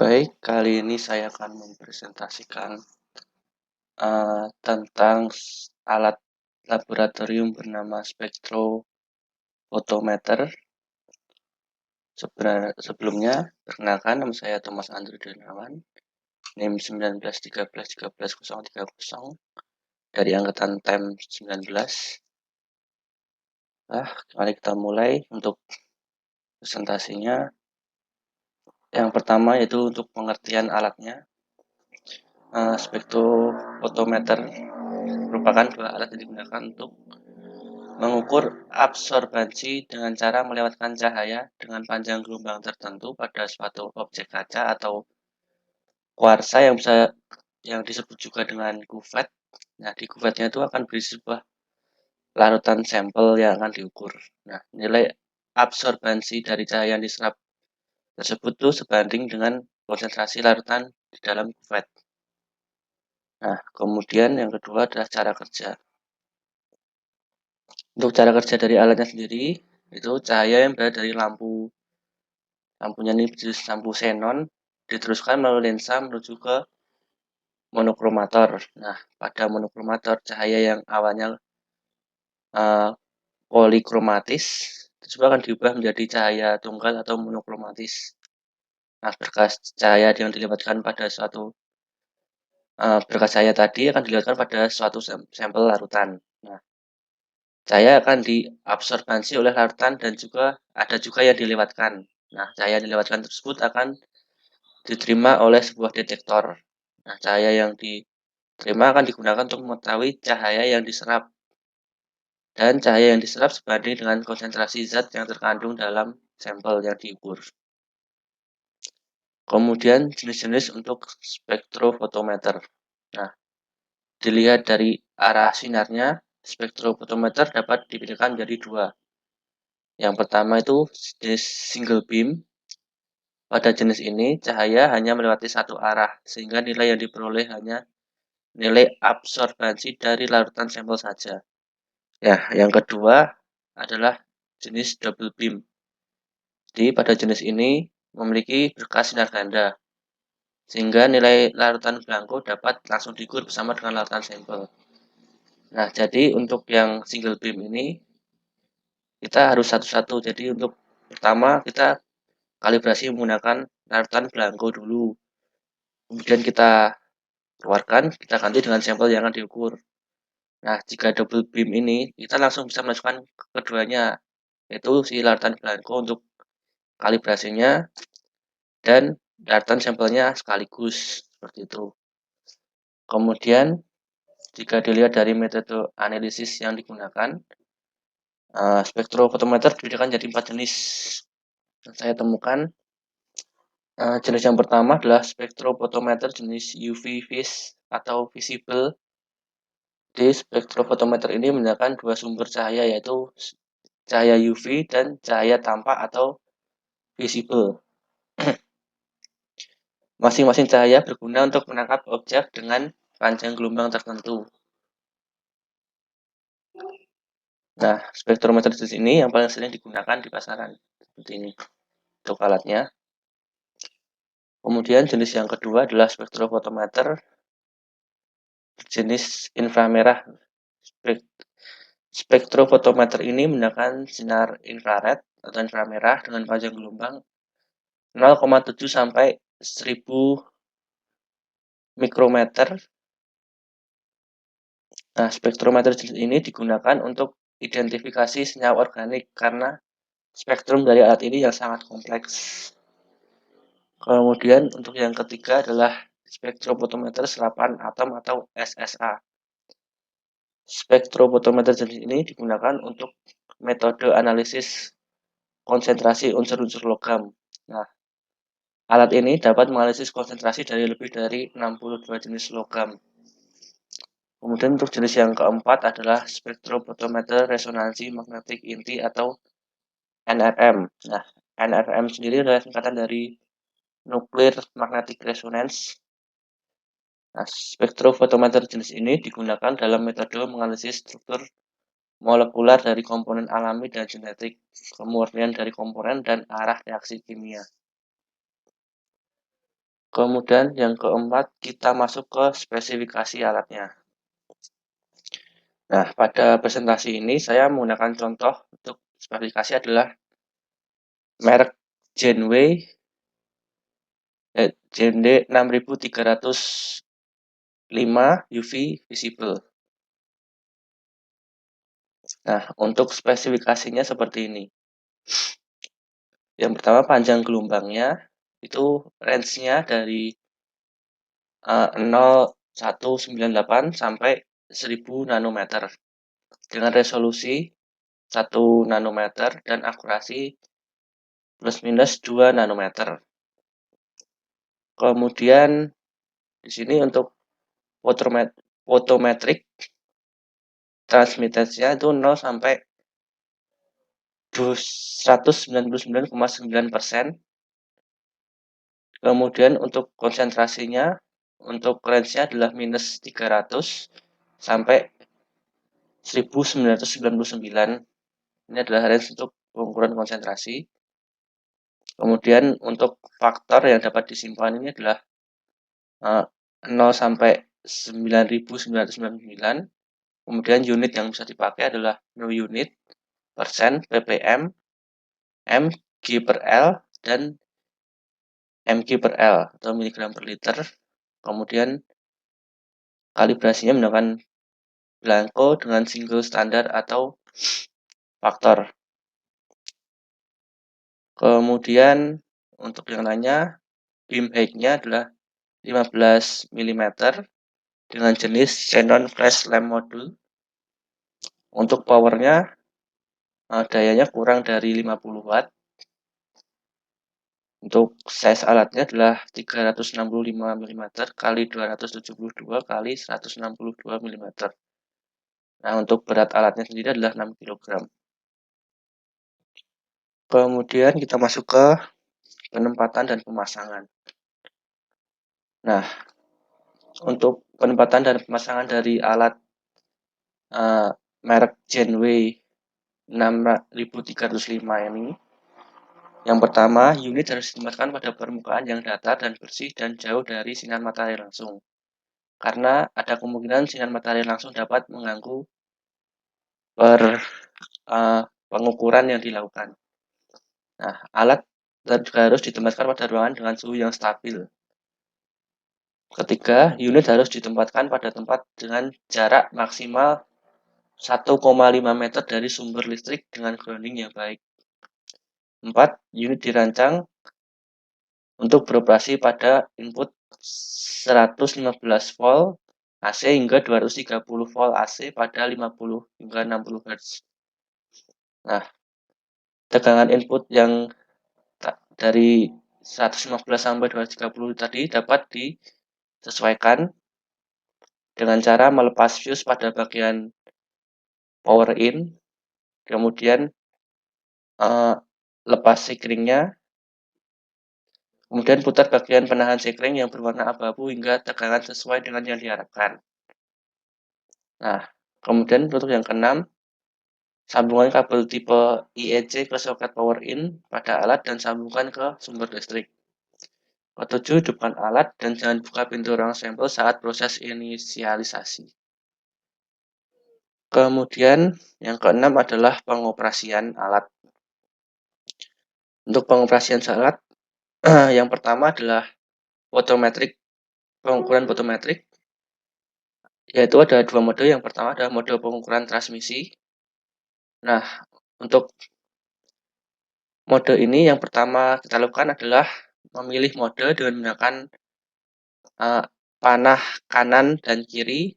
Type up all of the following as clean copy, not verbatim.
Baik, kali ini saya akan mempresentasikan tentang alat laboratorium bernama spektrofotometer. Sebelumnya, perkenalkan nama saya Thomas Andrew Darmawan, NIM 1913131030 dari angkatan TEM 19. Mari kita mulai untuk presentasinya. Yang pertama yaitu untuk pengertian alatnya. Spektrofotometer merupakan dua alat yang digunakan untuk mengukur absorbansi dengan cara melewatkan cahaya dengan panjang gelombang tertentu pada suatu objek kaca atau kuarsa yang disebut juga dengan kuvet. Nah, di kuvetnya itu akan berisi sebuah larutan sampel yang akan diukur. Nah, nilai absorbansi dari cahaya yang diserap tersebut tuh sebanding dengan konsentrasi larutan di dalam kuvet. Nah, kemudian yang kedua adalah cara kerja. Untuk cara kerja dari alatnya sendiri, itu cahaya yang berada dari lampunya ini jenis lampu xenon, diteruskan melalui lensa menuju ke monokromator. Nah, pada monokromator, cahaya yang awalnya polikromatis tersebut akan diubah menjadi cahaya tunggal atau monokromatis. Nah, berkas cahaya yang dilewatkan pada berkas cahaya tadi akan dilewatkan pada suatu sampel larutan. Nah, cahaya akan diabsorbansi oleh larutan dan ada juga yang dilewatkan. Nah, cahaya yang dilewatkan tersebut akan diterima oleh sebuah detektor. Nah, cahaya yang diterima akan digunakan untuk mengetahui cahaya yang diserap. Dan cahaya yang diserap sebanding dengan konsentrasi zat yang terkandung dalam sampel yang diukur. Kemudian jenis-jenis untuk spektrofotometer. Nah, dilihat dari arah sinarnya, spektrofotometer dapat dibedakan menjadi dua. Yang pertama itu jenis single beam. Pada jenis ini, cahaya hanya melewati satu arah, sehingga nilai yang diperoleh hanya nilai absorbansi dari larutan sampel saja. Ya, yang kedua adalah jenis double beam. Jadi pada jenis ini memiliki berkas sinar ganda, sehingga nilai larutan belangko dapat langsung diukur bersama dengan larutan sampel. Nah, jadi untuk yang single beam ini, kita harus satu-satu. Jadi untuk pertama kita kalibrasi menggunakan larutan belangko dulu. Kemudian kita keluarkan, kita ganti dengan sampel yang akan diukur. Nah, jika double beam ini, kita langsung bisa masukkan keduanya, yaitu si larutan belangko untuk kalibrasinya dan larutan sampelnya sekaligus, seperti itu. Kemudian, jika dilihat dari metode analisis yang digunakan, spektrofotometer dibedakan jadi 4 jenis. Yang saya temukan, jenis yang pertama adalah spektrofotometer jenis UV vis atau visible. Di spektrofotometer ini menggunakan dua sumber cahaya, yaitu cahaya UV dan cahaya tampak atau visible. Masing-masing cahaya berguna untuk menangkap objek dengan panjang gelombang tertentu. Nah, spektrometer jenis ini yang paling sering digunakan di pasaran, seperti ini untuk alatnya. Kemudian jenis yang kedua adalah spektrofotometer jenis inframerah. Spektrofotometer ini menggunakan sinar infrared atau inframerah dengan panjang gelombang 0,7 sampai 1000 mikrometer. Nah, spektrometer jenis ini digunakan untuk identifikasi senyawa organik karena spektrum dari alat ini yang sangat kompleks. Kemudian untuk yang ketiga adalah spektrofotometer serapan atom atau SSA. Spektrofotometer jenis ini digunakan untuk metode analisis konsentrasi unsur-unsur logam. Nah, alat ini dapat menganalisis konsentrasi dari lebih dari 62 jenis logam. Kemudian untuk jenis yang keempat adalah spektrofotometer resonansi magnetik inti atau NRM. Nah, NRM sendiri adalah singkatan dari Nuclear Magnetic Resonance. Nah, spektrofotometer jenis ini digunakan dalam metode menganalisis struktur molekular dari komponen alami dan genetik, kemurnian dari komponen, dan arah reaksi kimia. Kemudian yang keempat, kita masuk ke spesifikasi alatnya. Nah, pada presentasi ini saya menggunakan contoh untuk spesifikasi adalah merek Genway JND 6305 UV visible. Nah, untuk spesifikasinya seperti ini. Yang pertama, panjang gelombangnya itu range-nya dari 0,198 sampai 1000 nanometer dengan resolusi 1 nanometer dan akurasi plus minus 2 nanometer. Kemudian di sini untuk photometric transmittance-nya itu 0 sampai 199,9%. Kemudian untuk konsentrasinya, untuk range-nya adalah minus 300 sampai 1999. Ini adalah range untuk pengukuran konsentrasi. Kemudian untuk faktor yang dapat disimpan ini adalah 0 sampai 9999. Kemudian unit yang bisa dipakai adalah new unit, persen, ppm, mg per L, dan mg per L atau miligram per liter. Kemudian kalibrasinya menggunakan blanco dengan single standar atau faktor. Kemudian untuk yang lainnya, beam height-nya adalah 15 mm dengan jenis xenon flash lamp module. Untuk powernya, dayanya kurang dari 50 watt. Untuk size alatnya adalah 365 mm kali 272 kali 162 mm. Nah, untuk berat alatnya sendiri adalah 6 kg. Kemudian kita masuk ke penempatan dan pemasangan. Nah, untuk penempatan dan pemasangan dari alat merek Genway 6305 ini, yang pertama, unit harus ditempatkan pada permukaan yang datar dan bersih dan jauh dari sinar matahari langsung. Karena ada kemungkinan sinar matahari langsung dapat mengganggu pengukuran yang dilakukan. Nah, alat juga harus ditempatkan pada ruangan dengan suhu yang stabil. Ketiga, unit harus ditempatkan pada tempat dengan jarak maksimal 1,5 meter dari sumber listrik dengan grounding yang baik. 4. Unit dirancang untuk beroperasi pada input 115 volt AC hingga 230 volt AC pada 50 hingga 60 Hz. Nah, tegangan input yang dari 115 sampai 230 tadi dapat disesuaikan dengan cara melepas fuse pada bagian power in, kemudian lepas sikringnya, kemudian putar bagian penahan sikring yang berwarna abu-abu hingga tegangan sesuai dengan yang diharapkan. Nah, kemudian untuk yang keenam, sambungan kabel tipe IEC ke soket power in pada alat dan sambungkan ke sumber listrik. Ketujuh, hidupkan alat dan jangan buka pintu ruang sampel saat proses inisialisasi. Kemudian yang keenam adalah pengoperasian alat. Untuk pengoperasian alat, yang pertama adalah pengukuran photometric, yaitu ada dua mode. Yang pertama adalah mode pengukuran transmisi. Nah, untuk mode ini yang pertama kita lakukan adalah memilih mode dengan menggunakan panah kanan dan kiri,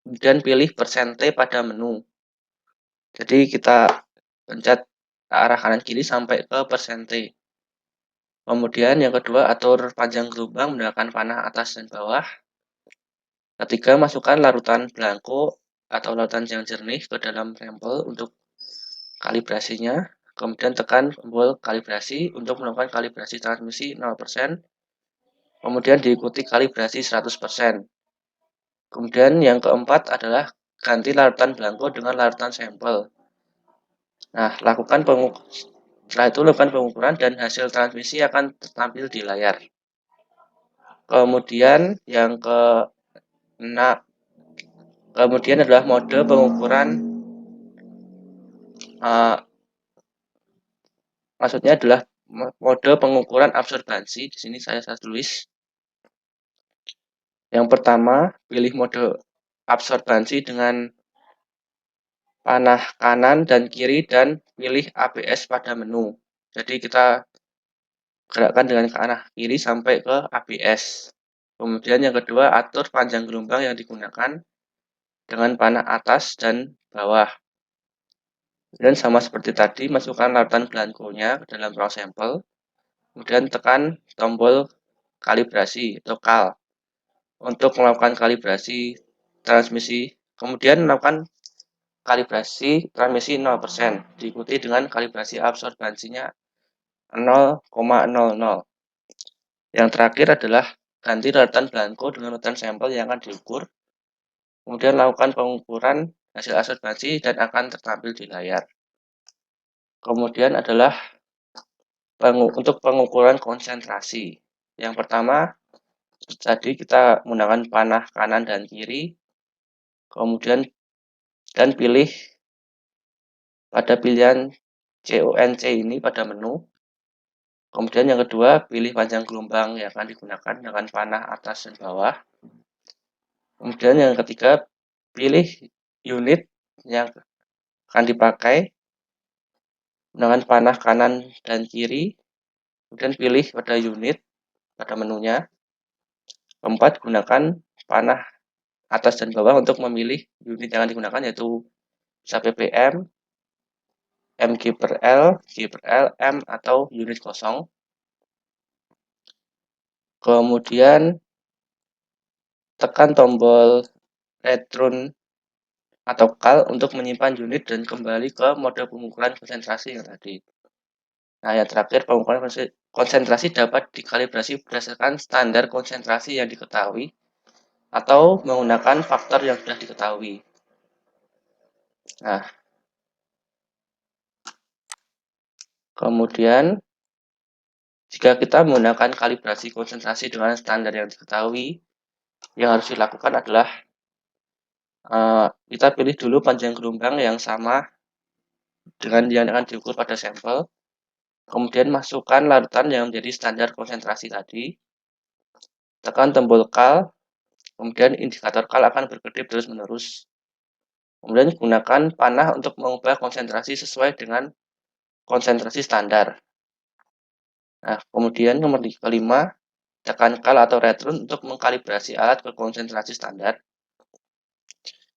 kemudian pilih persente pada menu. Jadi kita pencet arah kanan kiri sampai ke persente. Kemudian yang kedua, atur panjang gelombang menggunakan panah atas dan bawah. Ketiga, masukkan larutan blanco atau larutan yang jernih ke dalam sampel untuk kalibrasinya. Kemudian tekan tombol kalibrasi untuk melakukan kalibrasi transmisi 0%. Kemudian diikuti kalibrasi 100%. Kemudian yang keempat adalah ganti larutan blanco dengan larutan sampel. Nah, setelah itu lakukan pengukuran dan hasil transmisi akan tampil di layar. Kemudian yang kemudian adalah mode pengukuran, maksudnya adalah mode pengukuran absorbansi. Di sini saya tulis. Yang pertama, pilih mode absorbansi dengan panah kanan dan kiri dan pilih ABS pada menu. Jadi kita gerakkan dengan ke arah kiri sampai ke ABS. Kemudian yang kedua, atur panjang gelombang yang digunakan dengan panah atas dan bawah. Dan sama seperti tadi, masukkan larutan belangkonya ke dalam ruang sampel. Kemudian tekan tombol kalibrasi atau kal untuk melakukan kalibrasi transmisi. Kemudian melakukan kalibrasi transmisi 0%, diikuti dengan kalibrasi absorbansinya 0,00. Yang terakhir adalah ganti larutan belangko dengan larutan sampel yang akan diukur. Kemudian lakukan pengukuran hasil absorbansi dan akan tertampil di layar. Kemudian adalah untuk pengukuran konsentrasi. Yang pertama, tadi kita menggunakan panah kanan dan kiri. Kemudian dan pilih pada pilihan CONC ini pada menu. Kemudian yang kedua, pilih panjang gelombang yang akan digunakan dengan panah atas dan bawah. Kemudian yang ketiga, pilih unit yang akan dipakai dengan panah kanan dan kiri. Kemudian pilih pada unit pada menunya. Keempat, gunakan panah atas dan bawah untuk memilih unit yang akan digunakan, yaitu bisa ppm, mg per L, g per L, m, atau unit kosong. Kemudian tekan tombol return atau kal untuk menyimpan unit dan kembali ke mode pengukuran konsentrasi yang tadi. Nah, yang terakhir, pengukuran konsentrasi dapat dikalibrasi berdasarkan standar konsentrasi yang diketahui atau menggunakan faktor yang sudah diketahui. Nah, kemudian jika kita menggunakan kalibrasi konsentrasi dengan standar yang diketahui, yang harus dilakukan adalah kita pilih dulu panjang gelombang yang sama dengan yang akan diukur pada sampel. Kemudian masukkan larutan yang menjadi standar konsentrasi tadi. Tekan tombol kal, kemudian indikator kal akan berkedip terus-menerus. Kemudian gunakan panah untuk mengubah konsentrasi sesuai dengan konsentrasi standar. Nah, kemudian nomor kelima, tekan kal atau return untuk mengkalibrasi alat ke konsentrasi standar.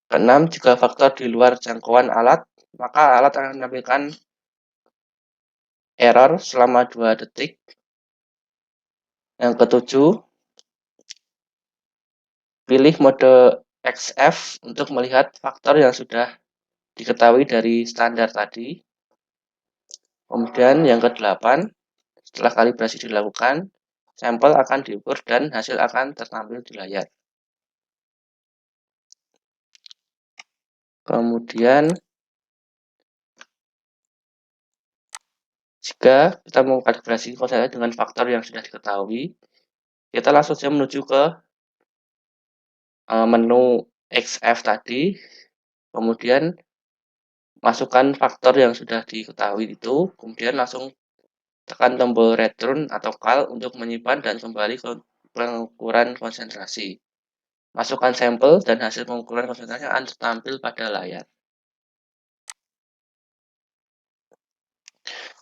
Keenam, jika faktor di luar jangkauan alat, maka alat akan menampilkan error selama 2 detik. Yang ketujuh, pilih mode XF untuk melihat faktor yang sudah diketahui dari standar tadi. Kemudian yang kedelapan, setelah kalibrasi dilakukan, sampel akan diukur dan hasil akan tertampil di layar. Kemudian jika kita mau kalibrasi konsentrasi dengan faktor yang sudah diketahui, kita langsung saja menuju ke menu XF tadi, kemudian masukkan faktor yang sudah diketahui itu, kemudian langsung tekan tombol return atau kal untuk menyimpan dan kembali ke pengukuran konsentrasi. Masukkan sampel dan hasil pengukuran konsentrasi akan tertampil pada layar.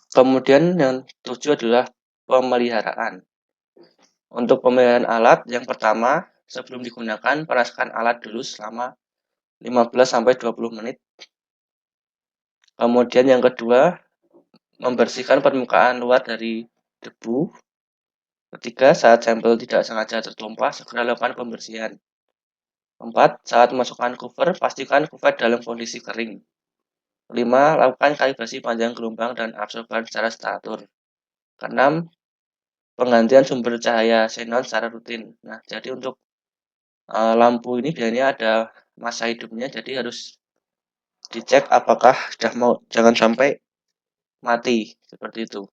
Kemudian yang tujuh adalah pemeliharaan. Untuk pemeliharaan alat, yang pertama, sebelum digunakan, panaskan alat dulu selama 15-20 menit. Kemudian yang kedua, membersihkan permukaan luar dari debu. Ketiga, saat sampel tidak sengaja tertumpah, segera lakukan pembersihan. 4. Saat memasukkan cover, pastikan cover dalam kondisi kering. 5. Lakukan kalibrasi panjang gelombang dan absorban secara teratur. 6. Penggantian sumber cahaya xenon secara rutin. Nah, jadi untuk lampu ini biasanya ada masa hidupnya, jadi harus dicek apakah sudah mau, jangan sampai mati seperti itu.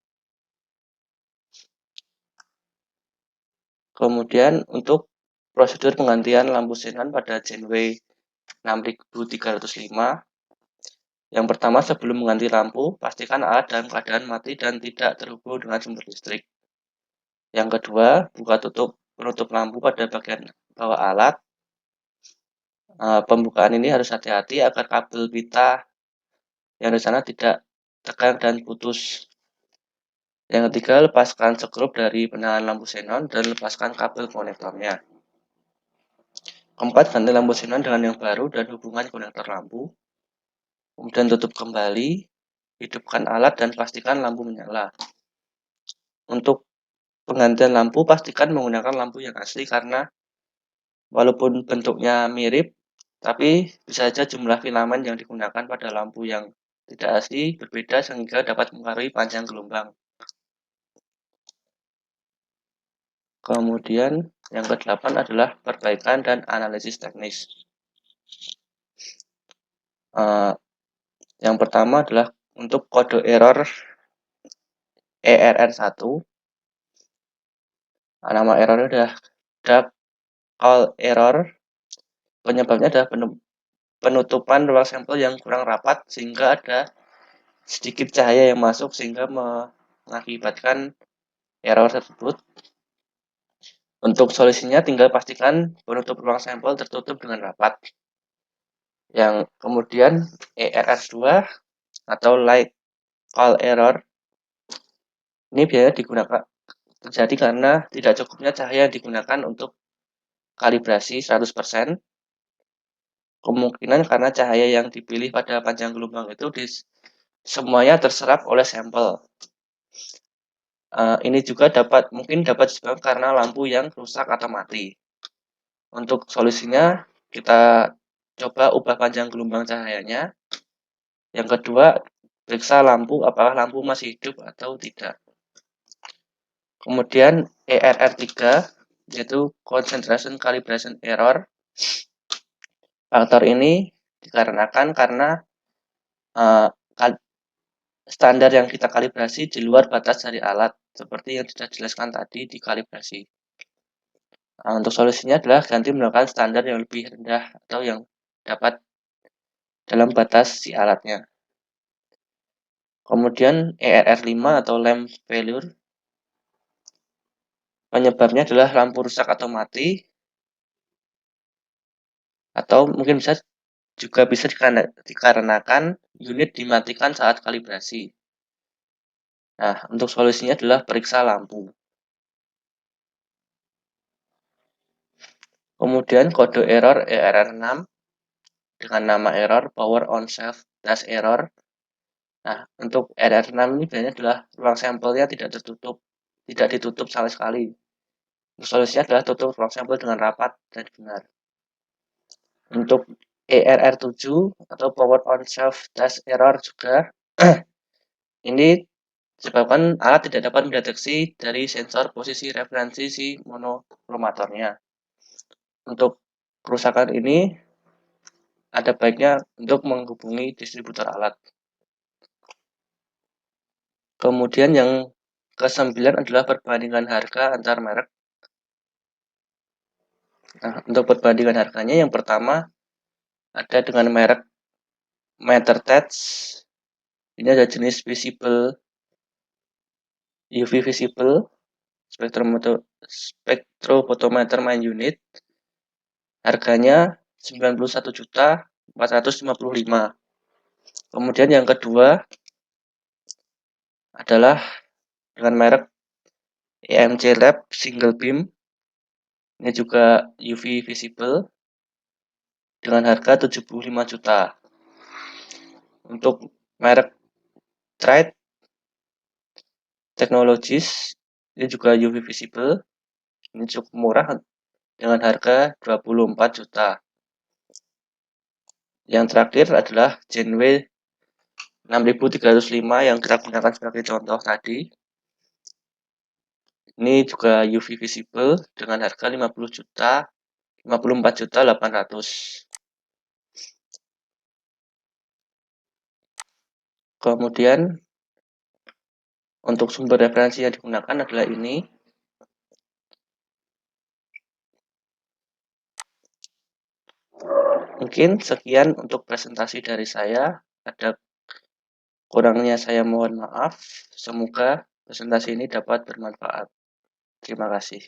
Kemudian untuk prosedur penggantian lampu xenon pada Genway 6305. Yang pertama, sebelum mengganti lampu, pastikan alat dalam keadaan mati dan tidak terhubung dengan sumber listrik. Yang kedua, buka tutup penutup lampu pada bagian bawah alat. Pembukaan ini harus hati-hati agar kabel pita yang di sana tidak tegang dan putus. Yang ketiga, lepaskan skrup dari penahan lampu xenon dan lepaskan kabel konektornya. Keempat, ganti lampu xenon dengan yang baru dan hubungan konektor lampu. Kemudian tutup kembali, hidupkan alat dan pastikan lampu menyala. Untuk penggantian lampu, pastikan menggunakan lampu yang asli karena walaupun bentuknya mirip, tapi bisa saja jumlah filamen yang digunakan pada lampu yang tidak asli berbeda sehingga dapat mempengaruhi panjang gelombang. Kemudian yang kedelapan adalah perbaikan dan analisis teknis. Yang pertama adalah untuk kode error ERR1. Nama errornya adalah dark call error. Penyebabnya adalah penutupan ruang sampel yang kurang rapat sehingga ada sedikit cahaya yang masuk sehingga mengakibatkan error tersebut. Untuk solusinya tinggal pastikan penutup ruang sampel tertutup dengan rapat. Yang kemudian ERR2 atau light call error ini biasanya digunakan terjadi karena tidak cukupnya cahaya yang digunakan untuk kalibrasi 100%. Kemungkinan karena cahaya yang dipilih pada panjang gelombang itu semuanya terserap oleh sampel. Ini juga mungkin dapat disebabkan karena lampu yang rusak atau mati. Untuk solusinya, kita coba ubah panjang gelombang cahayanya. Yang kedua, periksa lampu apakah lampu masih hidup atau tidak. Kemudian ERR3 yaitu concentration calibration error. Faktor ini dikarenakan karena standar yang kita kalibrasi di luar batas dari alat, seperti yang sudah dijelaskan tadi di kalibrasi. Untuk solusinya adalah ganti menggunakan standar yang lebih rendah atau yang dapat dalam batas si alatnya. Kemudian ERR5 atau lamp failure. Penyebabnya adalah lampu rusak atau mati, atau mungkin juga bisa dikarenakan unit dimatikan saat kalibrasi. Nah, untuk solusinya adalah periksa lampu. Kemudian kode error ERR6 dengan nama error power on shelf dash error. Nah, untuk ERR6 ini biasanya adalah ruang sampelnya tidak ditutup sama sekali. Untuk solusinya adalah tutup ruang sampel dengan rapat dan benar. Untuk ERR7 atau power on shelf dash error juga ini disebabkan alat tidak dapat mendeteksi dari sensor posisi referensi si monokromatornya. Untuk kerusakan ini ada baiknya untuk menghubungi distributor alat. Kemudian yang ke-9 adalah perbandingan harga antar merek. Nah, untuk perbandingan harganya yang pertama ada dengan merek MeterTech. Ini ada jenis UV visible spektrofotometer main unit. Harganya 91.455. Kemudian yang kedua adalah dengan merek EMC Lab Single Beam. Ini juga UV visible dengan harga 75 juta. Untuk merek Trade Technologies ini juga UV visible. Ini cukup murah dengan harga 24 juta. Yang terakhir adalah Genway 6305 yang kita gunakan sebagai contoh tadi. Ini juga UV visible dengan harga 54.800. Kemudian untuk sumber referensi yang digunakan adalah ini. Mungkin sekian untuk presentasi dari saya. Ada kurangnya saya mohon maaf. Semoga presentasi ini dapat bermanfaat. Terima kasih.